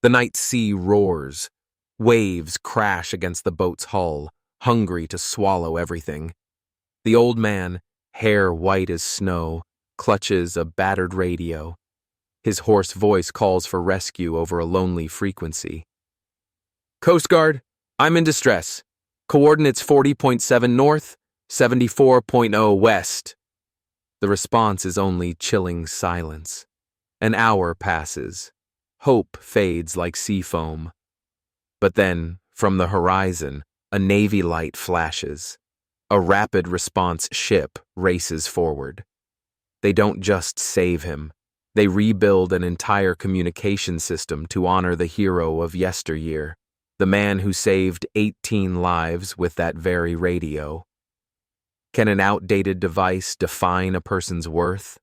The night sea roars. Waves crash against the boat's hull, hungry to swallow everything. The old man, hair white as snow, clutches a battered radio. His hoarse voice calls for rescue over a lonely frequency. Coast Guard, I'm in distress. Coordinates 40.7 north, 74.0 west. The response is only chilling silence. An hour passes. Hope fades like sea foam. But then, from the horizon, a Navy light flashes. A rapid response ship races forward. They don't just save him. They rebuild an entire communication system to honor the hero of yesteryear, the man who saved 18 lives with that very radio. Can an outdated device define a person's worth?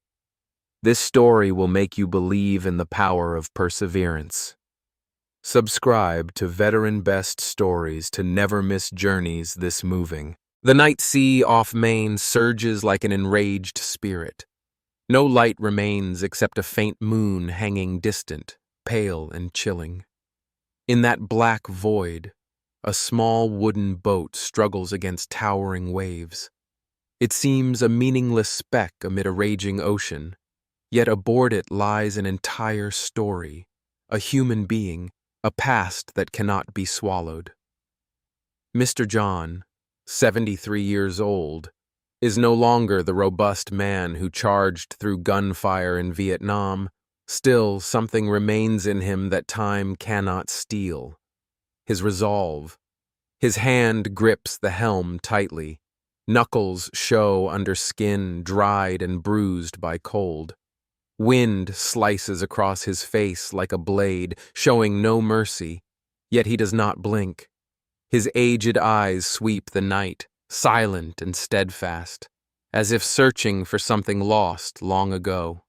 This story will make you believe in the power of perseverance. Subscribe to Veteran Best Stories to never miss journeys this moving. The night sea off Maine surges like an enraged spirit. No light remains except a faint moon hanging distant, pale and chilling. In that black void, a small wooden boat struggles against towering waves. It seems a meaningless speck amid a raging ocean, yet aboard it lies an entire story, a human being, a past that cannot be swallowed. Mr. John, 73 years old, is no longer the robust man who charged through gunfire in Vietnam. Still, something remains in him that time cannot steal. His resolve. His hand grips the helm tightly. Knuckles show under skin dried and bruised by cold. Wind slices across his face like a blade, showing no mercy, yet he does not blink. His aged eyes sweep the night, silent and steadfast, as if searching for something lost long ago.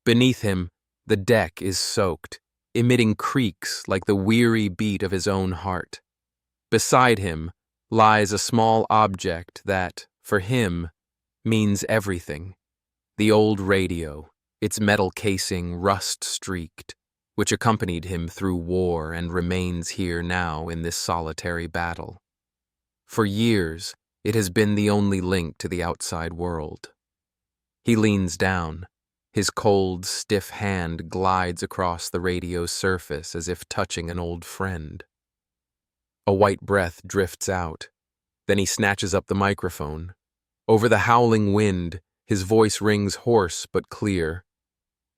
Beneath him, the deck is soaked, emitting creaks like the weary beat of his own heart. Beside him lies a small object that, for him, means everything. The old radio, its metal casing rust-streaked, which accompanied him through war and remains here now in this solitary battle. For years, it has been the only link to the outside world. He leans down. His cold, stiff hand glides across the radio's surface as if touching an old friend. A white breath drifts out. Then he snatches up the microphone. Over the howling wind, his voice rings hoarse but clear.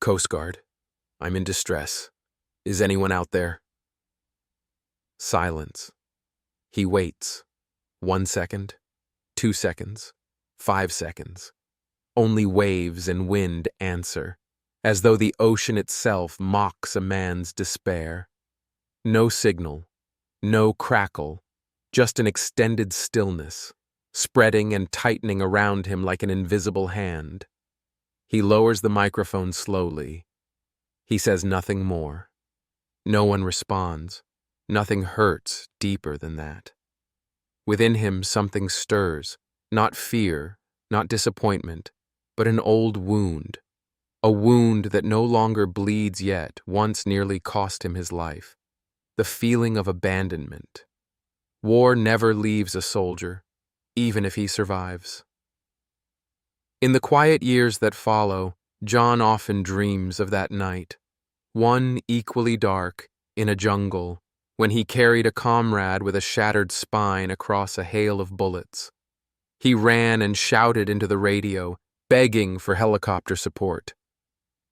Coast Guard, I'm in distress. Is anyone out there? Silence. He waits. 1 second, 2 seconds, 5 seconds. Only waves and wind answer, as though the ocean itself mocks a man's despair. No signal, no crackle, just an extended stillness, spreading and tightening around him like an invisible hand. He lowers the microphone slowly. He says nothing more. No one responds. Nothing hurts deeper than that. Within him something stirs, not fear, not disappointment, but an old wound. A wound that no longer bleeds yet, once nearly cost him his life. The feeling of abandonment. War never leaves a soldier, even if he survives. In the quiet years that follow, John often dreams of that night. One equally dark, in a jungle, when he carried a comrade with a shattered spine across a hail of bullets. He ran and shouted into the radio, begging for helicopter support.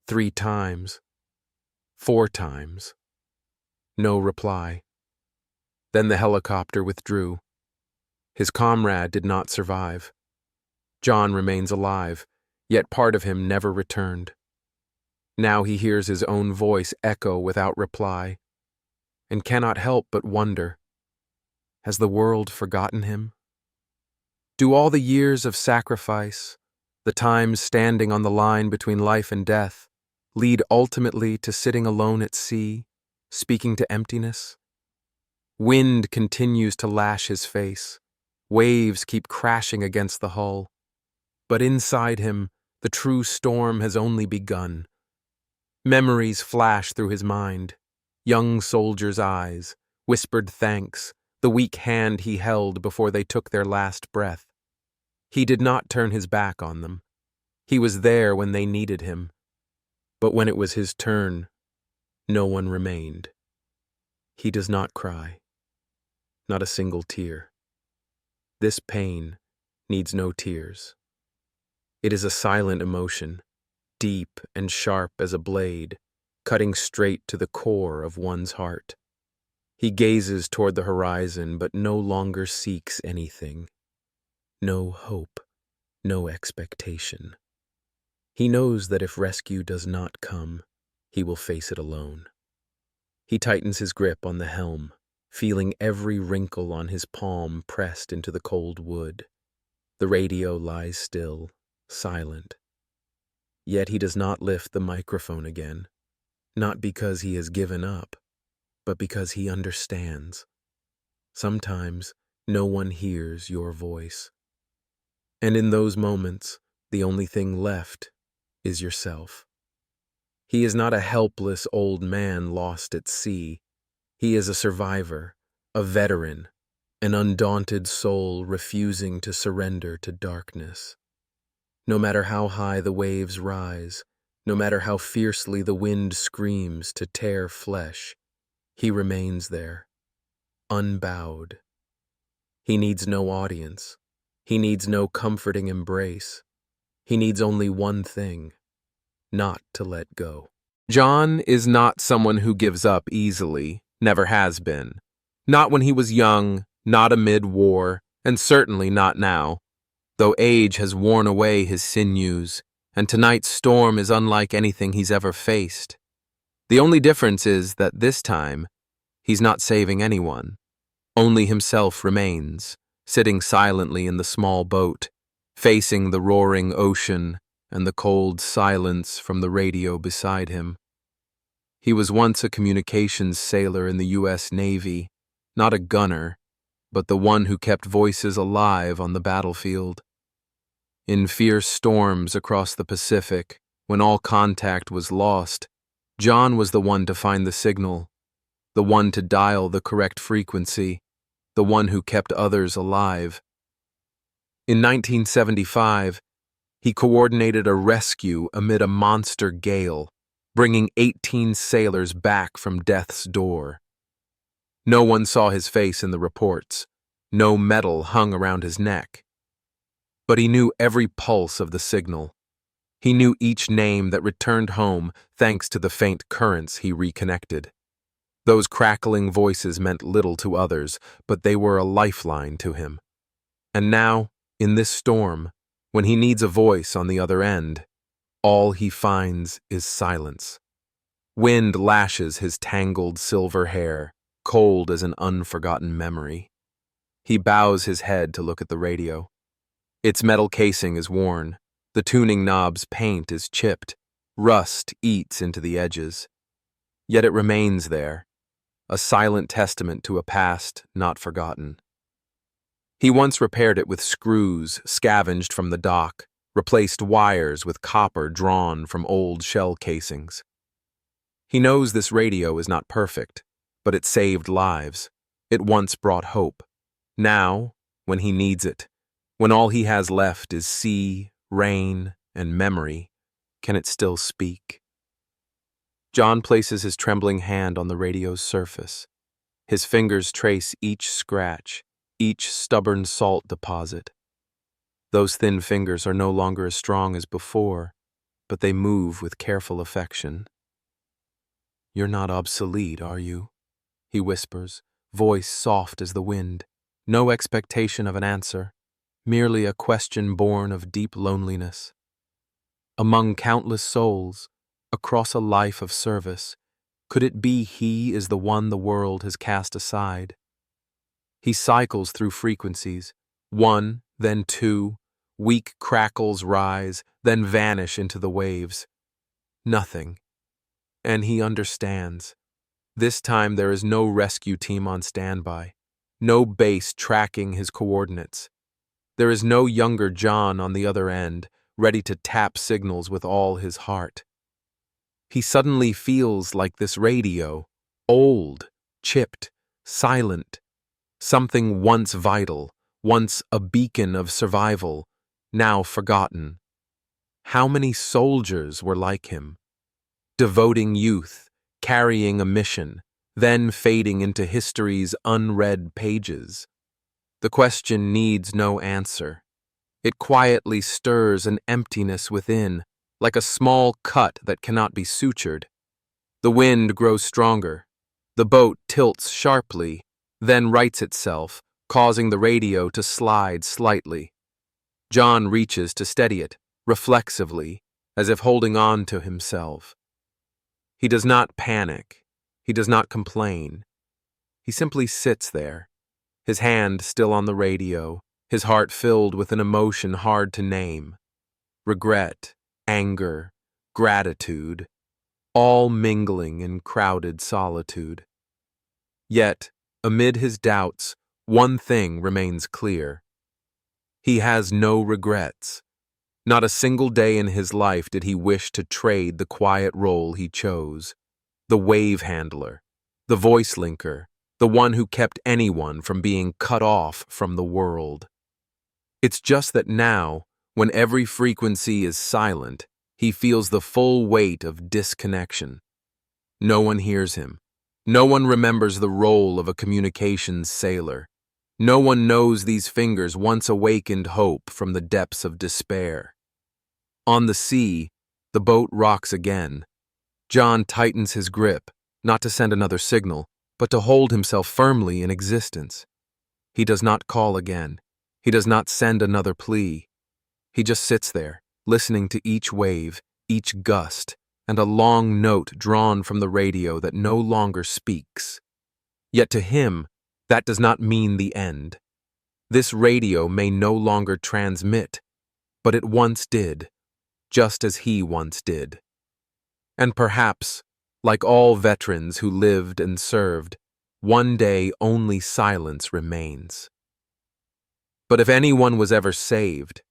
3 times. 4 times. No reply. Then the helicopter withdrew. His comrade did not survive. John remains alive, yet part of him never returned. Now he hears his own voice echo without reply, and cannot help but wonder, has the world forgotten him? Do all the years of sacrifice, the times standing on the line between life and death, lead ultimately to sitting alone at sea, speaking to emptiness? Wind continues to lash his face. Waves keep crashing against the hull. But inside him, the true storm has only begun. Memories flash through his mind. Young soldiers' eyes, whispered thanks, the weak hand he held before they took their last breath. He did not turn his back on them. He was there when they needed him. But when it was his turn, no one remained. He does not cry. Not a single tear. This pain needs no tears. It is a silent emotion, deep and sharp as a blade, cutting straight to the core of one's heart. He gazes toward the horizon, but no longer seeks anything. No hope, no expectation. He knows that if rescue does not come, he will face it alone. He tightens his grip on the helm, feeling every wrinkle on his palm pressed into the cold wood. The radio lies still, silent. Yet he does not lift the microphone again, not because he has given up, but because he understands. Sometimes no one hears your voice. And in those moments, the only thing left is yourself. He is not a helpless old man lost at sea. He is a survivor, a veteran, an undaunted soul refusing to surrender to darkness. No matter how high the waves rise, no matter how fiercely the wind screams to tear flesh, he remains there, unbowed. He needs no audience. He needs no comforting embrace. He needs only one thing: not to let go. John is not someone who gives up easily, never has been. Not when he was young, not amid war, and certainly not now, though age has worn away his sinews, and tonight's storm is unlike anything he's ever faced. The only difference is that this time, he's not saving anyone. Only himself remains, sitting silently in the small boat, facing the roaring ocean and the cold silence from the radio beside him. He was once a communications sailor in the U.S. Navy, not a gunner, but the one who kept voices alive on the battlefield. In fierce storms across the Pacific, when all contact was lost, John was the one to find the signal, the one to dial the correct frequency, the one who kept others alive. In 1975, he coordinated a rescue amid a monster gale, bringing 18 sailors back from death's door. No one saw his face in the reports. No medal hung around his neck. But he knew every pulse of the signal. He knew each name that returned home thanks to the faint currents he reconnected. Those crackling voices meant little to others, but they were a lifeline to him. And now, in this storm, when he needs a voice on the other end, all he finds is silence. Wind lashes his tangled silver hair, cold as an unforgotten memory. He bows his head to look at the radio. Its metal casing is worn. The tuning knob's paint is chipped. Rust eats into the edges. Yet it remains there, a silent testament to a past not forgotten. He once repaired it with screws scavenged from the dock, replaced wires with copper drawn from old shell casings. He knows this radio is not perfect, but it saved lives. It once brought hope. Now, when he needs it, when all he has left is sea, rain, and memory, can it still speak? John places his trembling hand on the radio's surface. His fingers trace each scratch, each stubborn salt deposit. Those thin fingers are no longer as strong as before, but they move with careful affection. "You're not obsolete, are you?" he whispers, voice soft as the wind. No expectation of an answer, merely a question born of deep loneliness. Among countless souls, across a life of service, could it be he is the one the world has cast aside? He cycles through frequencies, one, then two, weak crackles rise, then vanish into the waves. Nothing. And he understands. This time there is no rescue team on standby, no base tracking his coordinates. There is no younger John on the other end, ready to tap signals with all his heart. He suddenly feels like this radio, Old, chipped, silent. Something once vital, once a beacon of survival, now forgotten. How many soldiers were like him? Devoting youth, carrying a mission, then fading into history's unread pages. The question needs no answer. It quietly stirs an emptiness within, like a small cut that cannot be sutured. The wind grows stronger. The boat tilts sharply, then rights itself, causing the radio to slide slightly. John reaches to steady it, reflexively, as if holding on to himself. He does not panic. He does not complain. He simply sits there, his hand still on the radio, his heart filled with an emotion hard to name. Regret, anger, gratitude, all mingling in crowded solitude. Yet, amid his doubts, one thing remains clear. He has no regrets. Not a single day in his life did he wish to trade the quiet role he chose. The wave handler, the voice linker, the one who kept anyone from being cut off from the world. It's just that now, when every frequency is silent, he feels the full weight of disconnection. No one hears him. No one remembers the role of a communications sailor. No one knows these fingers once awakened hope from the depths of despair. On the sea, the boat rocks again. John tightens his grip, not to send another signal, but to hold himself firmly in existence. He does not call again. He does not send another plea. He just sits there, listening to each wave, each gust, and a long note drawn from the radio that no longer speaks. Yet to him, that does not mean the end. This radio may no longer transmit, but it once did, just as he once did. And perhaps, like all veterans who lived and served, one day only silence remains. But if anyone was ever saved,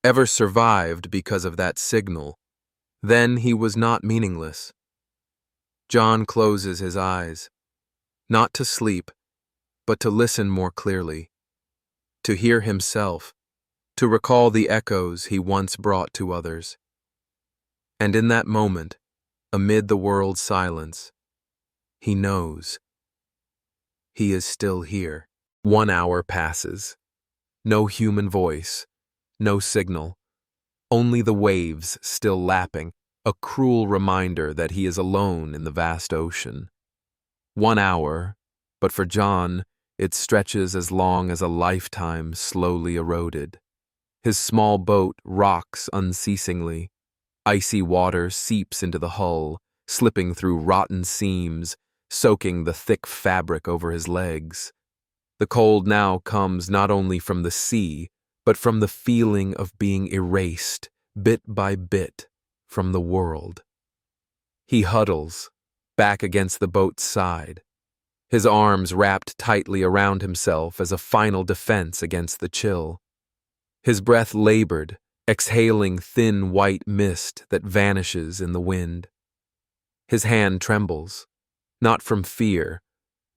ever survived because of that signal, then he was not meaningless. John closes his eyes, not to sleep, but to listen more clearly, to hear himself, to recall the echoes he once brought to others. And in that moment, amid the world's silence, he knows. He is still here. 1 hour passes. No human voice, no signal, only the waves still lapping, a cruel reminder that he is alone in the vast ocean. 1 hour, but for John, it stretches as long as a lifetime slowly eroded. His small boat rocks unceasingly. Icy water seeps into the hull, slipping through rotten seams, soaking the thick fabric over his legs. The cold now comes not only from the sea, but from the feeling of being erased, bit by bit, from the world. He huddles, back against the boat's side, his arms wrapped tightly around himself as a final defense against the chill. His breath labored, exhaling thin white mist that vanishes in the wind. His hand trembles, not from fear,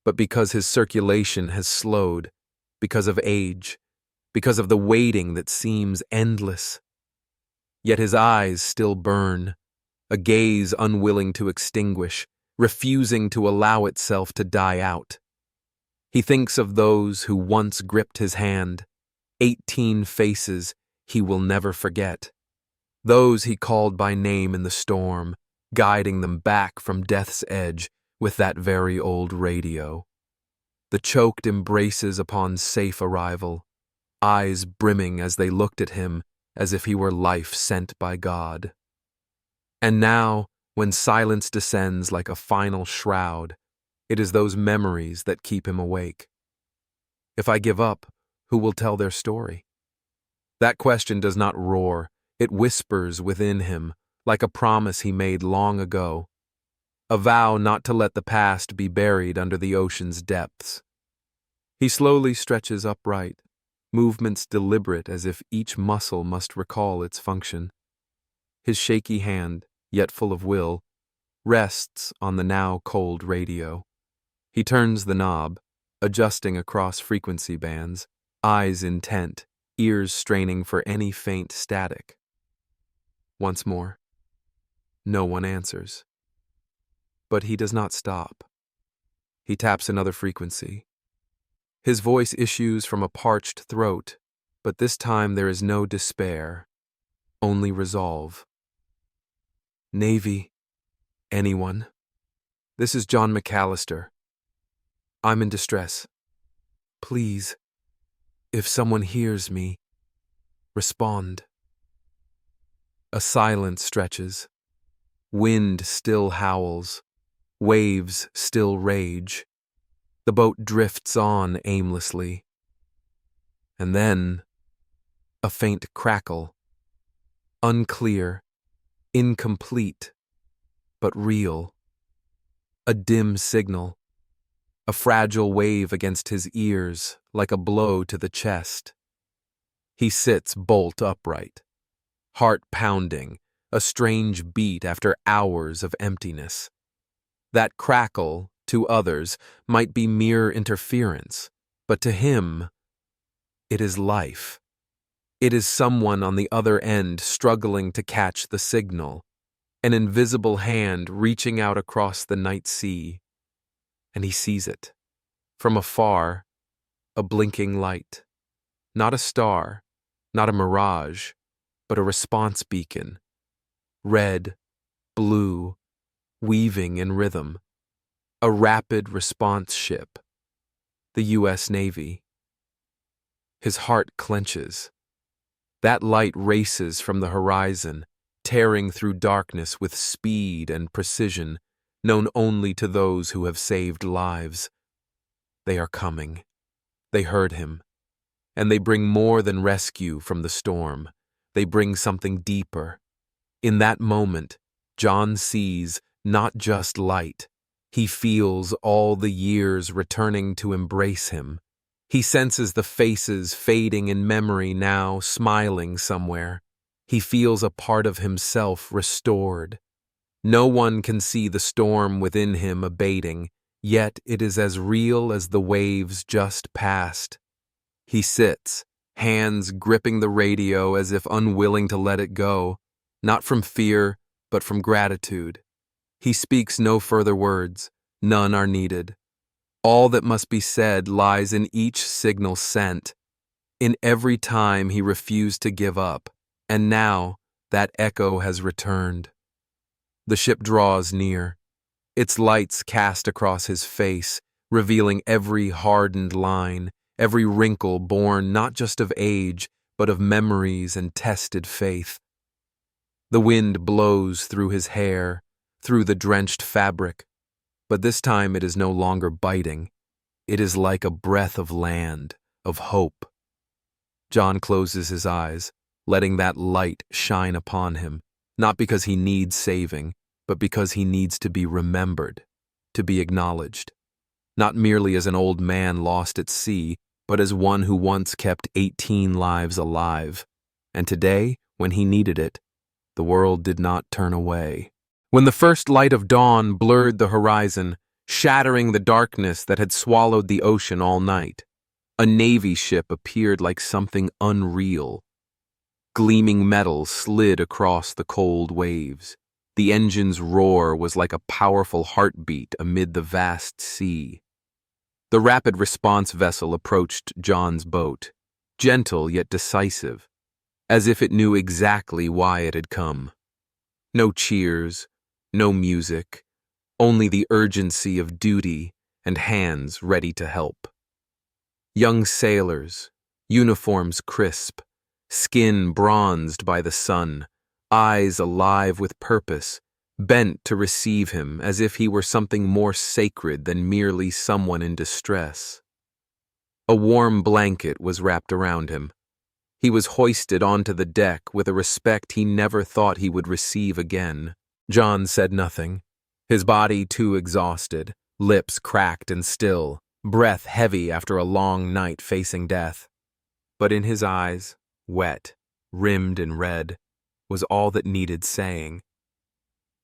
but because his circulation has slowed, because of age, because of the waiting that seems endless. Yet his eyes still burn, a gaze unwilling to extinguish, refusing to allow itself to die out. He thinks of those who once gripped his hand, 18 faces he will never forget, those he called by name in the storm, guiding them back from death's edge with that very old radio. The choked embraces upon safe arrival, eyes brimming as they looked at him as if he were life sent by God. And now, when silence descends like a final shroud, it is those memories that keep him awake. If I give up, who will tell their story? That question does not roar, it whispers within him, like a promise he made long ago, a vow not to let the past be buried under the ocean's depths. He slowly stretches upright, movements deliberate as if each muscle must recall its function. His shaky hand, yet full of will, rests on the now cold radio. He turns the knob, adjusting across frequency bands, eyes intent, ears straining for any faint static. Once more. No one answers. But he does not stop. He taps another frequency. His voice issues from a parched throat, but this time there is no despair, only resolve. Navy. Anyone? This is John McAllister. I'm in distress. Please, if someone hears me, respond. A silence stretches. Wind still howls. Waves still rage. The boat drifts on aimlessly. And then, a faint crackle. Unclear, incomplete, but real. A dim signal. A fragile wave against his ears, like a blow to the chest. He sits bolt upright, heart pounding, a strange beat after hours of emptiness. That crackle, to others, might be mere interference, but to him, it is life. It is someone on the other end struggling to catch the signal, an invisible hand reaching out across the night sea. And he sees it. From afar, a blinking light. Not a star, not a mirage, but a response beacon. Red, blue, weaving in rhythm. A rapid response ship. The U.S. Navy. His heart clenches. That light races from the horizon, tearing through darkness with speed and precision, known only to those who have saved lives. They are coming. They heard him. And they bring more than rescue from the storm. They bring something deeper. In that moment, John sees not just light. He feels all the years returning to embrace him. He senses the faces fading in memory now, smiling somewhere. He feels a part of himself restored. No one can see the storm within him abating, yet it is as real as the waves just passed. He sits, hands gripping the radio as if unwilling to let it go, not from fear, but from gratitude. He speaks no further words. None are needed. All that must be said lies in each signal sent, in every time he refused to give up, and now that echo has returned. The ship draws near, its lights cast across his face, revealing every hardened line, every wrinkle born not just of age, but of memories and tested faith. The wind blows through his hair, through the drenched fabric, but this time it is no longer biting. It is like a breath of land, of hope. John closes his eyes, letting that light shine upon him, not because he needs saving, but because he needs to be remembered, to be acknowledged, not merely as an old man lost at sea, but as one who once kept 18 lives alive, and today, when he needed it, the world did not turn away. When the first light of dawn blurred the horizon, shattering the darkness that had swallowed the ocean all night, a Navy ship appeared like something unreal. Gleaming metal slid across the cold waves. The engine's roar was like a powerful heartbeat amid the vast sea. The rapid response vessel approached John's boat, gentle yet decisive, as if it knew exactly why it had come. No cheers, no music, only the urgency of duty and hands ready to help. Young sailors, uniforms crisp, skin bronzed by the sun, eyes alive with purpose, bent to receive him as if he were something more sacred than merely someone in distress. A warm blanket was wrapped around him. He was hoisted onto the deck with a respect he never thought he would receive again. John said nothing, his body too exhausted, lips cracked and still, breath heavy after a long night facing death. But in his eyes, wet, rimmed in red, was all that needed saying.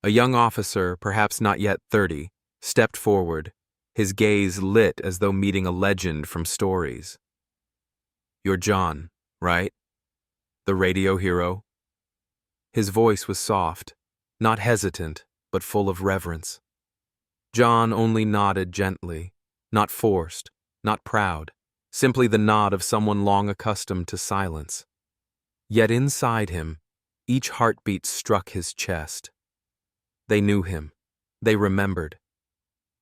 A young officer, perhaps not yet 30, stepped forward, his gaze lit as though meeting a legend from stories. "You're John, right? The radio hero?" His voice was soft, not hesitant, but full of reverence. John only nodded gently, not forced, not proud, simply the nod of someone long accustomed to silence. Yet inside him, each heartbeat struck his chest. They knew him. They remembered.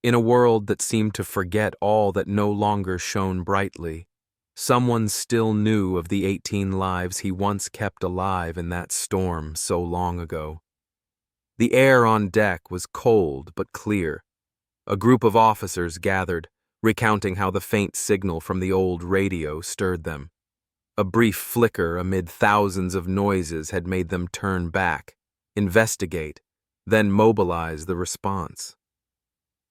In a world that seemed to forget all that no longer shone brightly, someone still knew of the 18 lives he once kept alive in that storm so long ago. The air on deck was cold but clear. A group of officers gathered, recounting how the faint signal from the old radio stirred them. A brief flicker amid thousands of noises had made them turn back, investigate, then mobilize the response.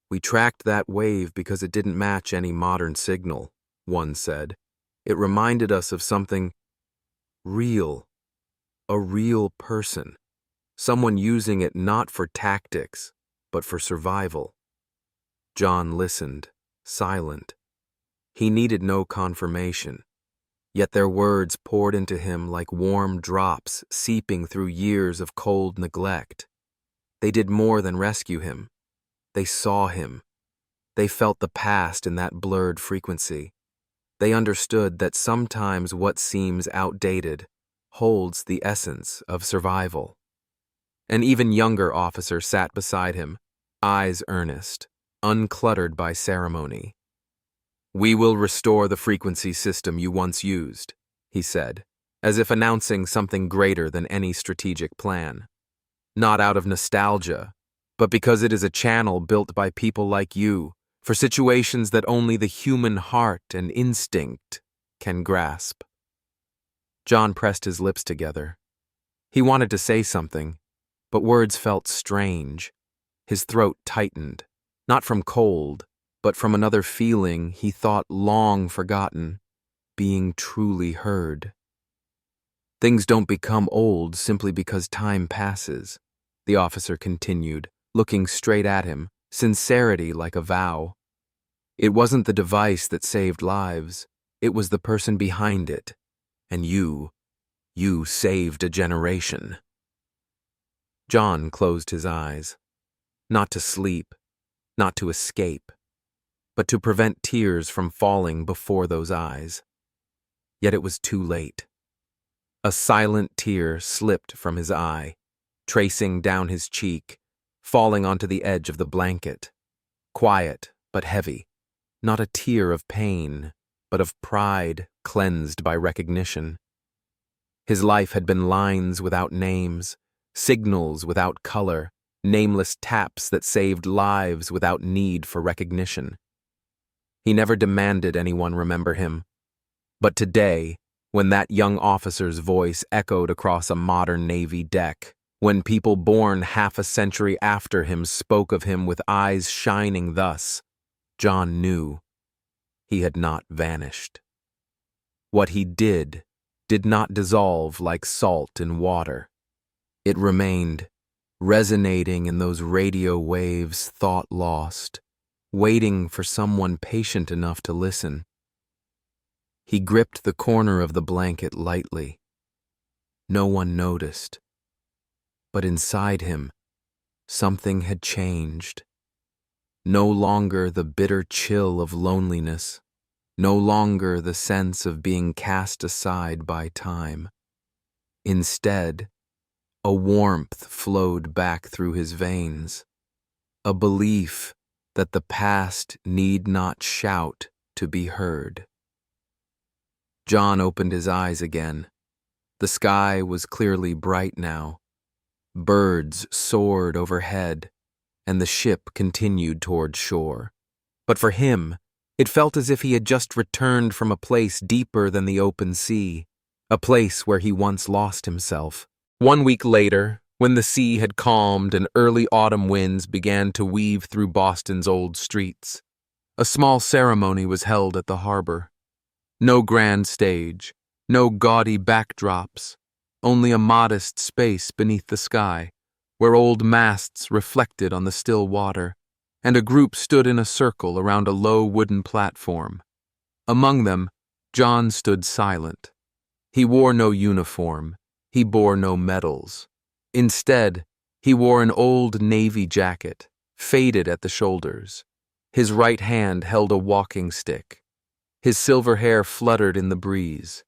"We tracked that wave because it didn't match any modern signal," one said. "It reminded us of something real, a real person, someone using it not for tactics, but for survival." John listened, silent. He needed no confirmation, yet their words poured into him like warm drops seeping through years of cold neglect. They did more than rescue him. They saw him. They felt the past in that blurred frequency. They understood that sometimes what seems outdated holds the essence of survival. An even younger officer sat beside him, eyes earnest, uncluttered by ceremony. "We will restore the frequency system you once used," he said, as if announcing something greater than any strategic plan. "Not out of nostalgia, but because it is a channel built by people like you for situations that only the human heart and instinct can grasp." John pressed his lips together. He wanted to say something, but words felt strange. His throat tightened, not from cold, but from another feeling he thought long forgotten, being truly heard. "Things don't become old simply because time passes," the officer continued, looking straight at him, sincerity like a vow. "It wasn't the device that saved lives, it was the person behind it. And you saved a generation." John closed his eyes, not to sleep, not to escape, but to prevent tears from falling before those eyes. Yet it was too late. A silent tear slipped from his eye, tracing down his cheek, falling onto the edge of the blanket. Quiet, but heavy. Not a tear of pain, but of pride cleansed by recognition. His life had been lines without names, signals without color, nameless taps that saved lives without need for recognition. He never demanded anyone remember him. But today, when that young officer's voice echoed across a modern Navy deck, when people born half a century after him spoke of him with eyes shining thus, John knew he had not vanished. What he did not dissolve like salt in water. It remained, resonating in those radio waves thought lost, waiting for someone patient enough to listen. He gripped the corner of the blanket lightly. No one noticed. But inside him, something had changed. No longer the bitter chill of loneliness, no longer the sense of being cast aside by time. Instead, a warmth flowed back through his veins, a belief that the past need not shout to be heard. John opened his eyes again. The sky was clearly bright now. Birds soared overhead, and the ship continued toward shore. But for him, it felt as if he had just returned from a place deeper than the open sea, a place where he once lost himself. 1 week later, when the sea had calmed and early autumn winds began to weave through Boston's old streets, a small ceremony was held at the harbor. No grand stage, no gaudy backdrops, only a modest space beneath the sky, where old masts reflected on the still water, and a group stood in a circle around a low wooden platform. Among them, John stood silent. He wore no uniform. He bore no medals. Instead, he wore an old navy jacket, faded at the shoulders. His right hand held a walking stick. His silver hair fluttered in the breeze.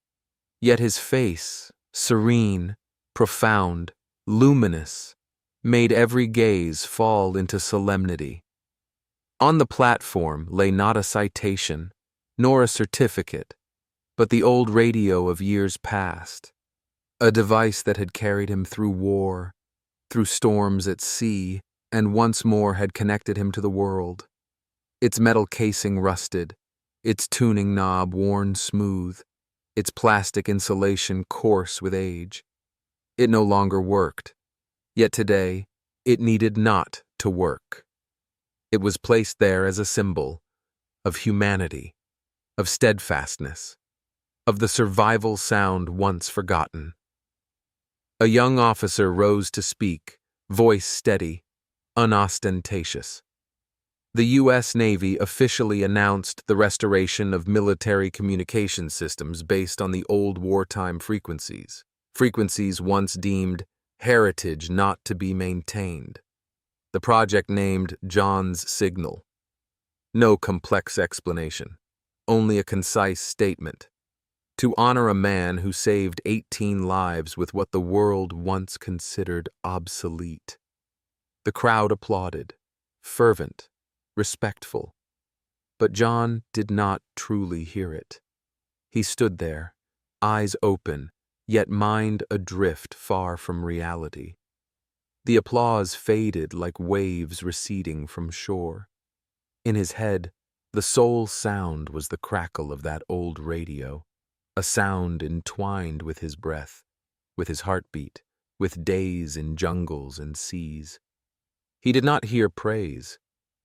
Yet his face, serene, profound, luminous, made every gaze fall into solemnity. On the platform lay not a citation, nor a certificate, but the old radio of years past, a device that had carried him through war, through storms at sea, and once more had connected him to the world. Its metal casing rusted, its tuning knob worn smooth, its plastic insulation coarse with age. It no longer worked, yet today it needed not to work. It was placed there as a symbol of humanity, of steadfastness, of the survival sound once forgotten. A young officer rose to speak, voice steady, unostentatious. The U.S. Navy officially announced the restoration of military communication systems based on the old wartime frequencies once deemed heritage not to be maintained. The project named John's Signal. No complex explanation, only a concise statement. To honor a man who saved 18 lives with what the world once considered obsolete. The crowd applauded, fervent, respectful. But John did not truly hear it. He stood there, eyes open, yet mind adrift far from reality. The applause faded like waves receding from shore. In his head, the sole sound was the crackle of that old radio, a sound entwined with his breath, with his heartbeat, with days in jungles and seas. He did not hear praise,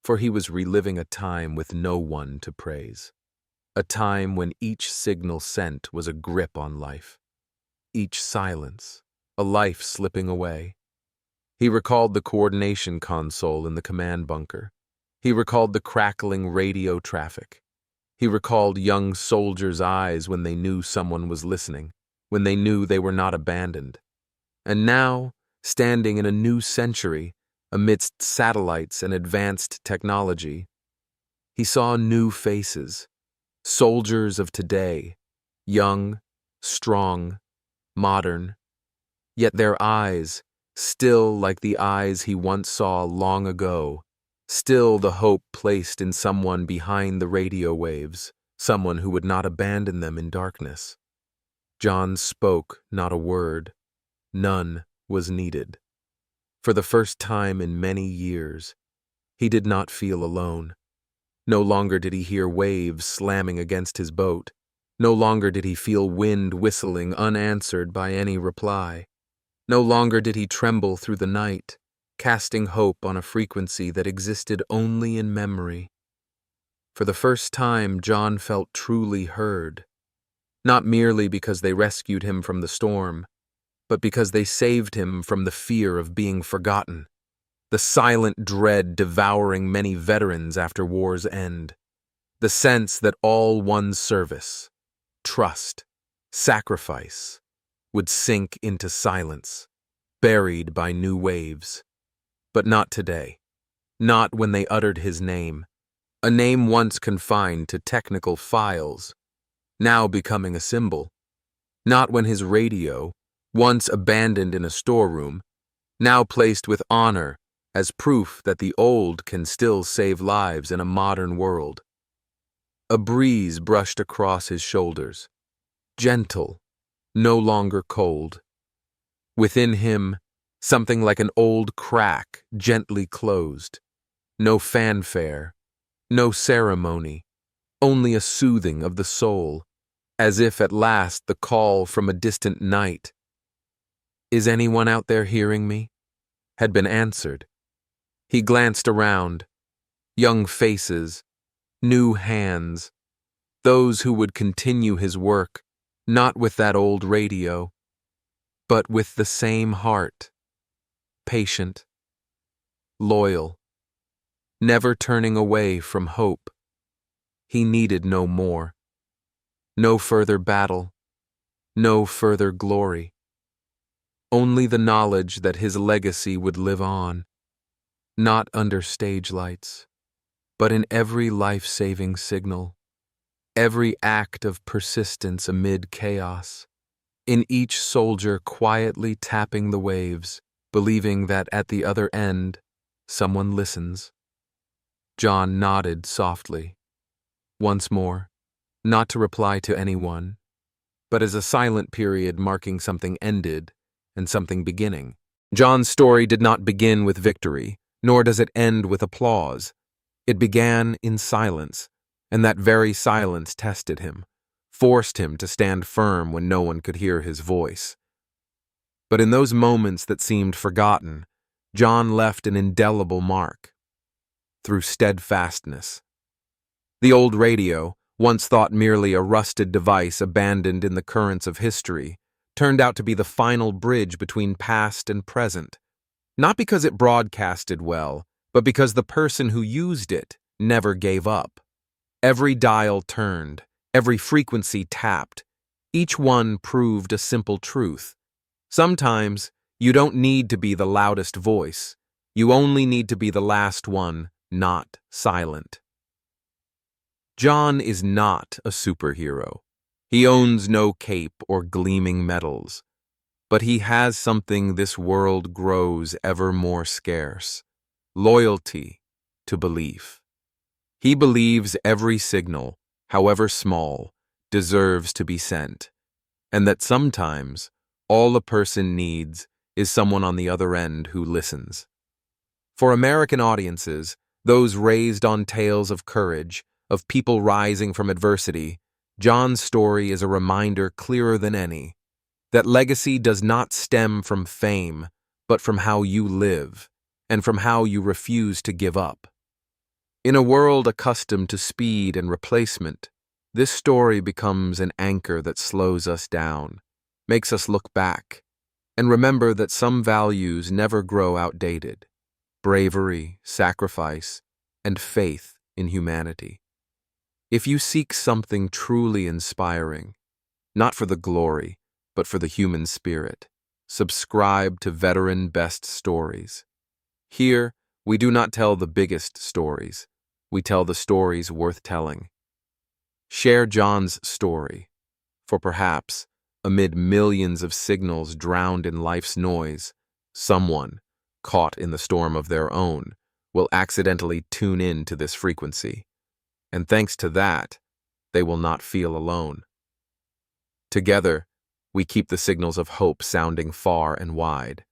for he was reliving a time with no one to praise, a time when each signal sent was a grip on life, each silence, a life slipping away. He recalled the coordination console in the command bunker. He recalled the crackling radio traffic. He recalled young soldiers' eyes when they knew someone was listening, when they knew they were not abandoned. And now, standing in a new century, amidst satellites and advanced technology, he saw new faces, soldiers of today, young, strong, modern, yet their eyes, still like the eyes he once saw long ago, still the hope placed in someone behind the radio waves, someone who would not abandon them in darkness. John spoke not a word. None was needed. For the first time in many years, he did not feel alone. No longer did he hear waves slamming against his boat. No longer did he feel wind whistling unanswered by any reply. No longer did he tremble through the night, casting hope on a frequency that existed only in memory. For the first time, John felt truly heard, not merely because they rescued him from the storm, but because they saved him from the fear of being forgotten, the silent dread devouring many veterans after war's end, the sense that all one's service, trust, sacrifice, would sink into silence, buried by new waves. But not today, not when they uttered his name, a name once confined to technical files, now becoming a symbol, not when his radio, once abandoned in a storeroom, now placed with honor as proof that the old can still save lives in a modern world. A breeze brushed across his shoulders, gentle, no longer cold. Within him, something like an old crack gently closed. No fanfare, no ceremony, only a soothing of the soul, as if at last the call from a distant night, "Is anyone out there hearing me?" had been answered. He glanced around. Young faces, new hands, those who would continue his work, not with that old radio, but with the same heart, patient, loyal. never turning away from hope. He needed no more. No further battle, no further glory. Only the knowledge that his legacy would live on, not under stage lights, but in every life-saving signal, every act of persistence amid chaos, in each soldier quietly tapping the waves, believing that at the other end, someone listens. John nodded softly, once more, not to reply to anyone, but as a silent period marking something ended and something beginning. John's story did not begin with victory, nor does it end with applause. It began in silence, and that very silence tested him, forced him to stand firm when no one could hear his voice. But in those moments that seemed forgotten, John left an indelible mark. Through steadfastness. The old radio, once thought merely a rusted device abandoned in the currents of history, turned out to be the final bridge between past and present. Not because it broadcasted well, but because the person who used it never gave up. Every dial turned, every frequency tapped. Each one proved a simple truth. Sometimes, you don't need to be the loudest voice. You only need to be the last one, not silent. John is not a superhero. He owns no cape or gleaming medals. But he has something this world grows ever more scarce: loyalty to belief. He believes every signal, however small, deserves to be sent, and that sometimes all a person needs is someone on the other end who listens. For American audiences, those raised on tales of courage, of people rising from adversity, John's story is a reminder clearer than any that legacy does not stem from fame, but from how you live, and from how you refuse to give up. In a world accustomed to speed and replacement, this story becomes an anchor that slows us down, makes us look back, and remember that some values never grow outdated: bravery, sacrifice, and faith in humanity. If you seek something truly inspiring, not for the glory, but for the human spirit, subscribe to Veteran Best Stories. Here, we do not tell the biggest stories. We tell the stories worth telling. Share John's story, for perhaps, amid millions of signals drowned in life's noise, someone, caught in the storm of their own, will accidentally tune in to this frequency. And thanks to that, they will not feel alone. Together, we keep the signals of hope sounding far and wide.